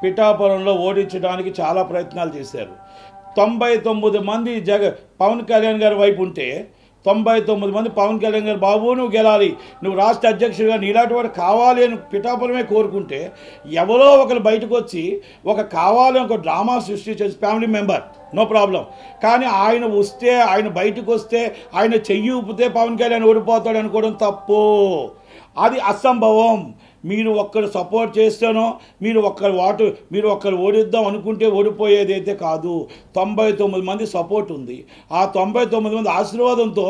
పిఠాపురంలో ఓడించడానికి చాలా ప్రయత్నాలు చేశారు. 99 మంది పవన్ కళ్యాణ్ గారి వైపు ఉంటే 99 మంది పవన్ కళ్యాణ్ గారు బాబు నువ్వు గెలాలి, నువ్వు రాష్ట్ర అధ్యక్షుడిగా నీలాంటి వాడు కావాలి అని పిఠాపురమే కోరుకుంటే ఎవరో ఒకరు బయటకు వచ్చి కావాలి ఒక డ్రామా సృష్టించేసి ఫ్యామిలీ మెంబర్ నో ప్రాబ్లం, కానీ ఆయన వస్తే ఆయన బయటకు వస్తే ఆయన చెయ్యి ఊపితే పవన్ కళ్యాణ్ ఓడిపోతాడు అనుకోవడం తప్పు, అది అసంభవం. మీరు ఒక్కరు సపోర్ట్ చేస్తేనో మీరు ఒక్కరు ఓడిద్దాం అనుకుంటే ఓడిపోయేది అయితే కాదు. 99 మంది సపోర్ట్ ఉంది. ఆ 99 మంది ఆశీర్వాదంతో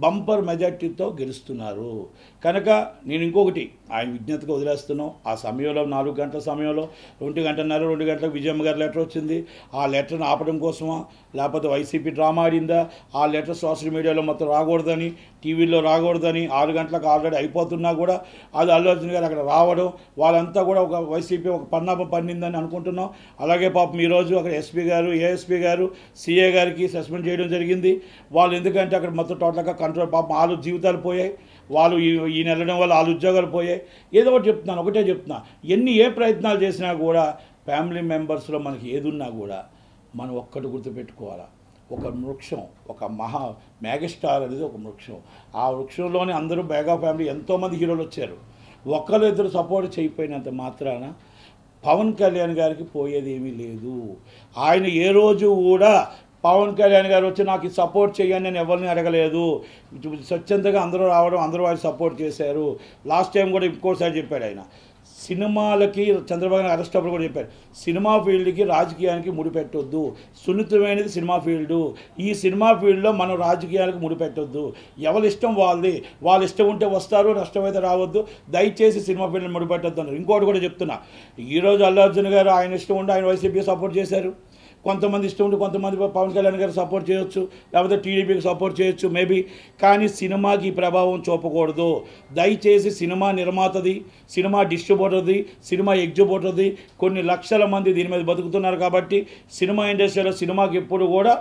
బంపర్ మెజార్టీతో గెలుస్తున్నారు. కనుక నేను ఇంకొకటి ఆయన విజ్ఞతగా వదిలేస్తున్నాం. ఆ సమయంలో 4 గంటల సమయంలో 2 గంటలకు విజయమ్మ గారి లెటర్ వచ్చింది. ఆ లెటర్ని ఆపడం కోసమా లేకపోతే వైసీపీ డ్రామా ఆడిందా? ఆ లెటర్ సోషల్ మీడియాలో మొత్తం రాకూడదని, టీవీలో రాకూడదని 6 గంటలకు ఆల్రెడీ అయిపోతున్నా కూడా అది అల్లు అర్జున్ గారు అక్కడ రావడం, వాళ్ళంతా కూడా వైసీపీ పన్నాపం పన్నిందని అనుకుంటున్నాం. అలాగే పాపం ఈరోజు అక్కడ ఎస్పీ గారు, ఏఎస్పీ గారు, సిఏ గారికి సస్పెండ్ చేయడం జరిగింది. వాళ్ళు ఎందుకంటే అక్కడ మొత్తం టోటల్గా కంట్రోల్, పాపం వాళ్ళు జీవితాలు పోయాయి, వాళ్ళు ఈయన వెళ్ళడం వల్ల వాళ్ళ ఉద్యోగాలు పోయాయి. ఏదో ఒకటి చెప్తున్నాను, ఒకటే చెప్తున్నా, ఏ ప్రయత్నాలు చేసినా కూడా ఫ్యామిలీ మెంబర్స్లో మనకి ఏదున్నా కూడా మనం ఒక్కటి గుర్తుపెట్టుకోవాలా, ఒక వృక్షం, ఒక మెగాస్టార్ అనేది ఒక వృక్షం. ఆ వృక్షంలోనే అందరూ మెగా ఫ్యామిలీ ఎంతోమంది హీరోలు వచ్చారు. ఒకరిద్దరు సపోర్ట్ చేయకపోయినంత మాత్రాన పవన్ కళ్యాణ్ గారికి పోయేది ఏమీ లేదు. ఆయన ఏ రోజు కూడా పవన్ కళ్యాణ్ గారు వచ్చి నాకు సపోర్ట్ చేయని నేను ఎవరిని అడగలేదు. స్వచ్ఛందంగా అందరూ రావడం, అందరూ ఆయన సపోర్ట్ చేశారు. లాస్ట్ టైం కూడా ఇంకోసారి చెప్పాడు ఆయన, సినిమాలకి చంద్రబాబు నాయుడు అరెస్ట్ అప్పుడు కూడా చెప్పారు, సినిమా ఫీల్డ్కి రాజకీయానికి ముడిపెట్టొద్దు, సున్నితమైనది సినిమా ఫీల్డు, ఈ సినిమా ఫీల్డ్లో మనం రాజకీయాలకు ముడిపెట్టొద్దు, ఎవరి ఇష్టం వాళ్ళది, వాళ్ళ ఇష్టం ఉంటే వస్తారు, నష్టమైతే రావద్దు, దయచేసి సినిమా ఫీల్డ్ని ముడిపెట్టొద్దు అన్నారు. ఇంకోటి కూడా చెప్తున్నా, ఈరోజు అల్లు అర్జున్ గారు ఆయన ఇష్టం ఉండి ఆయన వైసీపీ సపోర్ట్ చేశారు. కొంతమంది ఇష్టం ఉంటే కొంతమంది పవన్ కళ్యాణ్ గారు సపోర్ట్ చేయొచ్చు, లేకపోతే టీడీపీకి సపోర్ట్ చేయొచ్చు మేబీ, కానీ సినిమాకి ప్రభావం చూపకూడదు. దయచేసి సినిమా నిర్మాతది, సినిమా డిస్ట్రిబ్యూటర్ది, సినిమా ఎగ్జిబ్యూటర్ది, కొన్ని లక్షల మంది దీని మీద బతుకుతున్నారు. కాబట్టి సినిమా ఇండస్ట్రీలో సినిమాకి ఎప్పుడు కూడా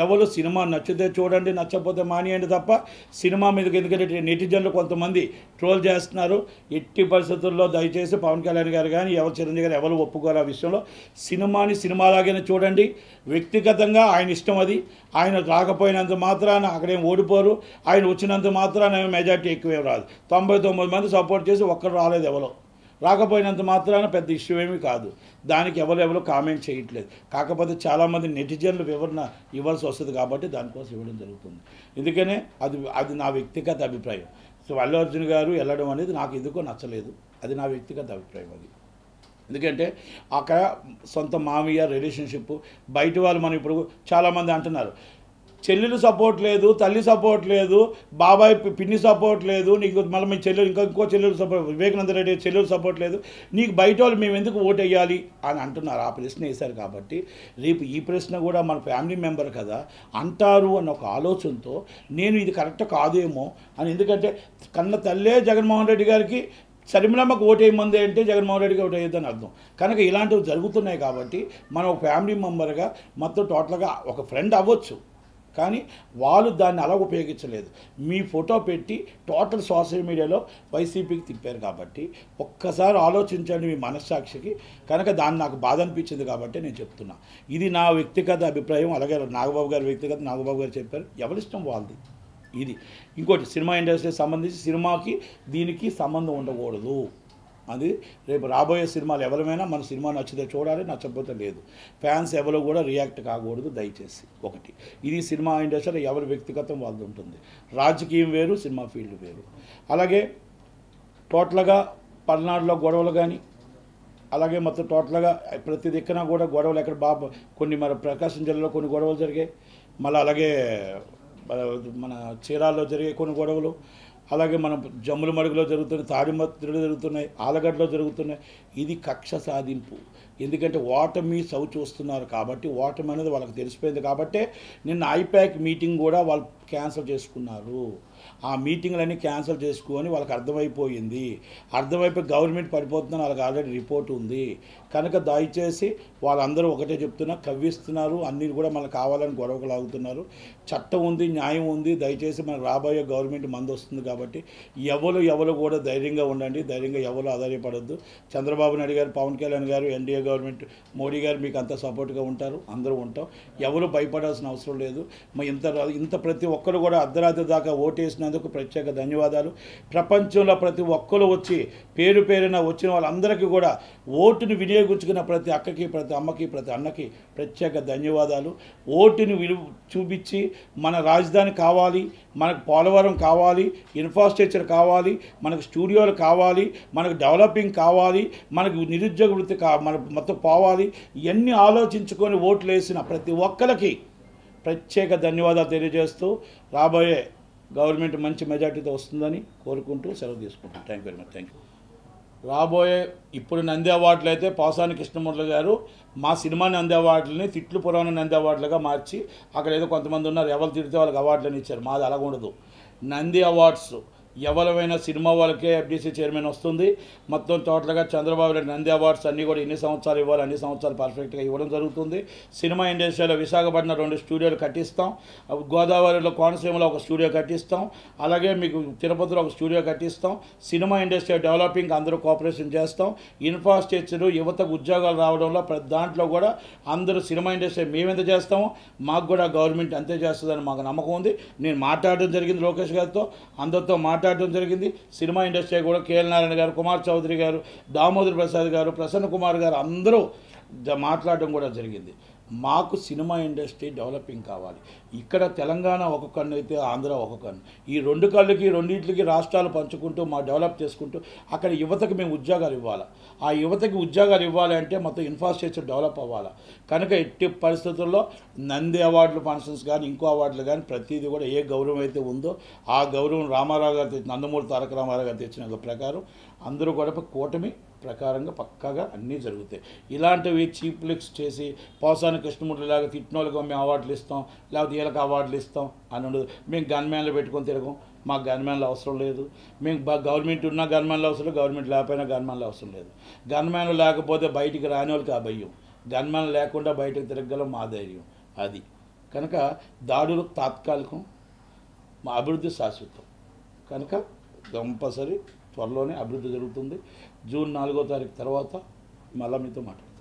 ఎవరు సినిమా నచ్చితే చూడండి, నచ్చకపోతే మానేయండి తప్ప సినిమా మీదకి, ఎందుకంటే నెటిజన్లు కొంతమంది ట్రోల్ చేస్తున్నారు. ఎట్టి పరిస్థితుల్లో దయచేసి పవన్ కళ్యాణ్ గారు కానీ చిరంజీవి గారు ఎవరు ఒప్పుకోరు ఆ విషయంలో. సినిమాని సినిమాలాగానే చూడండి. వ్యక్తిగతంగా ఆయన ఇష్టం అది. ఆయన రాకపోయినంత మాత్రాన అక్కడేం ఓడిపోరు, ఆయన వచ్చినంత మాత్రాన మెజార్టీ ఎక్కువే రాదు. 99 మంది సపోర్ట్ చేసి ఒక్కరు రాలేదు, ఎవరో రాకపోయినంత మాత్రాన పెద్ద ఇష్యూ ఏమీ కాదు. దానికి ఎవరు కామెంట్ చేయట్లేదు. కాకపోతే చాలామంది నెటిజన్లు వివరణ ఇవ్వాల్సి వస్తుంది కాబట్టి దానికోసం ఇవ్వడం జరుగుతుంది. ఎందుకనే అది నా వ్యక్తిగత అభిప్రాయం. సో అల్లు అర్జున్ గారు వెళ్ళడం అనేది నాకు ఎందుకో నచ్చలేదు, అది నా వ్యక్తిగత అభిప్రాయం. అది ఎందుకంటే అక్కడ సొంత మామయ్య రిలేషన్షిప్, బయట వాళ్ళు మనం ఇప్పుడు చాలామంది అంటున్నారు చెల్లెలు సపోర్ట్ లేదు, తల్లి సపోర్ట్ లేదు, బాబాయ్ పిన్ని సపోర్ట్ లేదు, నీకు మళ్ళీ మీ చెల్లెలు ఇంకో చెల్లెలు సపోర్ట్, వివేకానంద రెడ్డి చెల్లెలు సపోర్ట్ లేదు, నీకు బయట వాళ్ళు మేము ఎందుకు ఓటు వేయాలి అని అంటున్నారు. ఆ ప్రశ్న వేశారు కాబట్టి రేపు ఈ ప్రశ్న కూడా మన ఫ్యామిలీ మెంబర్ కదా అంటారు అన్న ఒక ఆలోచనతో నేను ఇది కరెక్ట్ కాదేమో అని, ఎందుకంటే కన్న తల్లే జగన్మోహన్ రెడ్డి గారికి షర్మిలమ్మకు ఓటు వేయమంది అంటే జగన్మోహన్ రెడ్డికి ఓటు వేయద్దని అర్థం. కనుక ఇలాంటివి జరుగుతున్నాయి కాబట్టి మనం ఒక ఫ్యామిలీ మెంబర్గా మొత్తం టోటల్గా ఒక ఫ్రెండ్ అవ్వచ్చు, కానీ వాళ్ళు దాన్ని అలా ఉపయోగించలేదు. మీ ఫోటో పెట్టి టోటల్ సోషల్ మీడియాలో వైసీపీకి తిప్పారు కాబట్టి ఒక్కసారి ఆలోచించండి మీ మనస్సాక్షికి. కనుక దాన్ని నాకు బాధ అనిపించింది కాబట్టి నేను చెప్తున్నా. ఇది నా వ్యక్తిగత అభిప్రాయం. అలాగే నాగబాబు గారు వ్యక్తిగత, నాగబాబు గారు చెప్పారు, ఎవరిష్టం వాళ్ళది. ఇది ఇంకోటి, సినిమా ఇండస్ట్రీకి సంబంధించి సినిమాకి దీనికి సంబంధం ఉండకూడదు. అది రేపు రాబోయే సినిమాలు ఎవరైనా మన సినిమా నచ్చితే చూడాలి, నచ్చకపోతే లేదు. ఫ్యాన్స్ ఎవరు కూడా రియాక్ట్ కాకూడదు దయచేసి. ఒకటి, ఇది సినిమా ఇండస్ట్రీలో ఎవరి వ్యక్తిగతం వాళ్ళది ఉంటుంది. రాజకీయం వేరు, సినిమా ఫీల్డ్ వేరు. అలాగే టోటల్గా పల్నాడులో గొడవలు కానీ, అలాగే మొత్తం టోటల్గా ప్రతి దిక్కున కూడా గొడవలు, ఎక్కడ కొన్ని మన ప్రకాశం జిల్లాలో కొన్ని గొడవలు జరిగాయి, మళ్ళీ అలాగే మన చీరాల్లో జరిగే కొన్ని గొడవలు, అలాగే మన జమ్ముల మడుగులో జరుగుతున్నాయి, తాడిమత్రులు జరుగుతున్నాయి, ఆలగడ్డలో జరుగుతున్నాయి. ఇది కక్ష సాధింపు. ఎందుకంటే ఓటమి చవి చూస్తున్నారు కాబట్టి, ఓటమి అనేది వాళ్ళకి తెలిసిపోయింది కాబట్టి నిన్న ఐపాక్ మీటింగ్ కూడా వాళ్ళు క్యాన్సిల్ చేసుకున్నారు. ఆ మీటింగ్లన్నీ క్యాన్సిల్ చేసుకొని వాళ్ళకి అర్థమైపోయింది. అర్థమైపోయి గవర్నమెంట్ పడిపోతుందని వాళ్ళకి ఆల్రెడీ రిపోర్ట్ ఉంది. కనుక దయచేసి వాళ్ళందరూ ఒకటే చెప్తున్నా, కవ్విస్తున్నారు, అన్నీ కూడా మనకు కావాలని గొడవకు లాగుతున్నారు. చట్టం ఉంది, న్యాయం ఉంది. దయచేసి మనకు రాబోయే గవర్నమెంట్ మంది వస్తుంది కాబట్టి ఎవరు కూడా ధైర్యంగా ఉండండి, ధైర్యంగా ఎవరు ఆధారపడద్దు. చంద్రబాబు చంద్రబాబు నాయుడు గారు, పవన్ కళ్యాణ్ గారు, ఎన్డీఏ గవర్నమెంట్, మోడీ గారు మీకు అంత సపోర్ట్గా ఉంటారు. అందరూ ఉంటాం. ఎవరు భయపడాల్సిన అవసరం లేదు. ఇంత ప్రతి ఒక్కరు కూడా అర్ధరాత్రి దాకా ఓటేసినందుకు ప్రత్యేక ధన్యవాదాలు. ప్రపంచంలో ప్రతి ఒక్కరు వచ్చి పేరు పేరున వచ్చిన వాళ్ళందరికీ కూడా ఓటుని వినియోగించుకున్న ప్రతి అక్కకి, ప్రతి అమ్మకి, ప్రతి అన్నకి ప్రత్యేక ధన్యవాదాలు. ఓటుని చూపించి మన రాజధాని కావాలి, మనకు పోలవరం కావాలి, ఇన్ఫ్రాస్ట్రక్చర్ కావాలి, మనకు స్టూడియోలు కావాలి, మనకు డెవలపింగ్ కావాలి, మనకు నిరుద్యోగ వృత్తి మన మొత్తం పోవాలి. ఇవన్నీ ఆలోచించుకొని ఓట్లు వేసిన ప్రతి ఒక్కరికి ప్రత్యేక ధన్యవాదాలు తెలియజేస్తూ రాబోయే గవర్నమెంట్ మంచి మెజార్టీతో వస్తుందని కోరుకుంటూ సెలవు తీసుకుంటాం. Thank you very much. Thank you. రాబోయే ఇప్పుడు నంది అవార్డులు అయితే పోసాని కృష్ణమూర్తి గారు మా సినిమా నంది అవార్డులని తిట్లు పురాణ నంది అవార్డులుగా మార్చి అక్కడ ఏదో కొంతమంది ఉన్నారు ఎవరు తిడితే వాళ్ళకి అవార్డులని ఇచ్చారు. మాది అలాగూడదు. నంది అవార్డ్స్ ఎవరైనా సినిమా వాళ్ళకే ఎఫ్డీసీ చైర్మన్ వస్తుంది. మొత్తం టోటల్గా చంద్రబాబు నాయుడు నంది అవార్డ్స్ అన్నీ కూడా ఎన్ని సంవత్సరాలు ఇవ్వాలి అన్ని సంవత్సరాలు పర్ఫెక్ట్గా ఇవ్వడం జరుగుతుంది. సినిమా ఇండస్ట్రీలో విశాఖపట్నం 2 స్టూడియోలు కట్టిస్తాం, గోదావరిలో కోనసీమలో ఒక స్టూడియో కట్టిస్తాం, అలాగే మీకు తిరుపతిలో ఒక స్టూడియో కట్టిస్తాం. సినిమా ఇండస్ట్రీ డెవలపింగ్ అందరూ కోఆపరేషన్ చేస్తాం. ఇన్ఫ్రాస్ట్రక్చర్ యువతకు ఉద్యోగాలు రావడంలో ప్రతి దాంట్లో కూడా అందరూ సినిమా ఇండస్ట్రీ మేమెంత చేస్తామో మాకు కూడా గవర్నమెంట్ అంతే చేస్తుందని మాకు నమ్మకం ఉంది. నేను మాట్లాడడం జరిగింది లోకేష్ గారితో, అందరితో మాట్లాడడం జరిగింది. సినిమా ఇండస్ట్రీ కూడా కేఎల్ నారాయణ గారు, కుమార్ చౌదరి గారు, దామోదర్ ప్రసాద్ గారు, ప్రసన్న కుమార్ గారు అందరూ మాట్లాడడం కూడా జరిగింది. మాకు సినిమా ఇండస్ట్రీ డెవలపింగ్ కావాలి. ఇక్కడ తెలంగాణ ఒక కన్ను అయితే ఆంధ్ర ఒక కన్ను. ఈ 2 కళ్ళకి రెండింటికి రాష్ట్రాలు పంచుకుంటూ మా డెవలప్ చేసుకుంటూ అక్కడ యువతకి మేము ఉద్యోగాలు ఇవ్వాలి. ఆ యువతకి ఉద్యోగాలు ఇవ్వాలి అంటే మొత్తం ఇన్ఫ్రాస్ట్రక్చర్ డెవలప్ అవ్వాలి. కనుక ఎట్టి పరిస్థితుల్లో నంది అవార్డులు ఫంక్షన్స్ కానీ ఇంకో అవార్డులు కానీ ప్రతిదీ కూడా ఏ గౌరవం అయితే ఉందో ఆ గౌరవం రామారావు గారు నందమూరి తారక రామారావు గారు తెచ్చిన ప్రకారం అందరూ కూడా కూటమి ప్రకారంగా పక్కాగా అన్నీ జరుగుతాయి. ఇలాంటివి చీప్ లిక్స్ చేసి పోసాని కృష్ణమూర్తి లాగా తిట్టినోళ్ళకి మేము అవార్డులు ఇస్తాం, లేకపోతే వీళ్ళకి అవార్డులు ఇస్తాం అని ఉండదు. మేము గన్మ్యాన్లు పెట్టుకొని తిరగం. మాకు గన్మ్యాన్లు అవసరం లేదు. మేము గవర్నమెంట్ ఉన్న గన్మ్యాన్లు అవసరం లేదు, గవర్నమెంట్ లేకపోయినా గన్మ్యాన్లు అవసరం లేదు. గన్మ్యాన్లు లేకపోతే బయటికి రాని వాళ్ళకి ఆ భయం, గన్మ్యాన్లు లేకుండా బయటకు తిరగలం మా ధైర్యం అది. కనుక దాడులు తాత్కాలికం, మా అభివృద్ధి శాశ్వతం. కనుక కంపల్సరీ త్వరలోనే అభివృద్ధి జరుగుతుంది. జూన్ 4వ తారీఖు తర్వాత మళ్ళీ మీతో మాట్లాడతాం.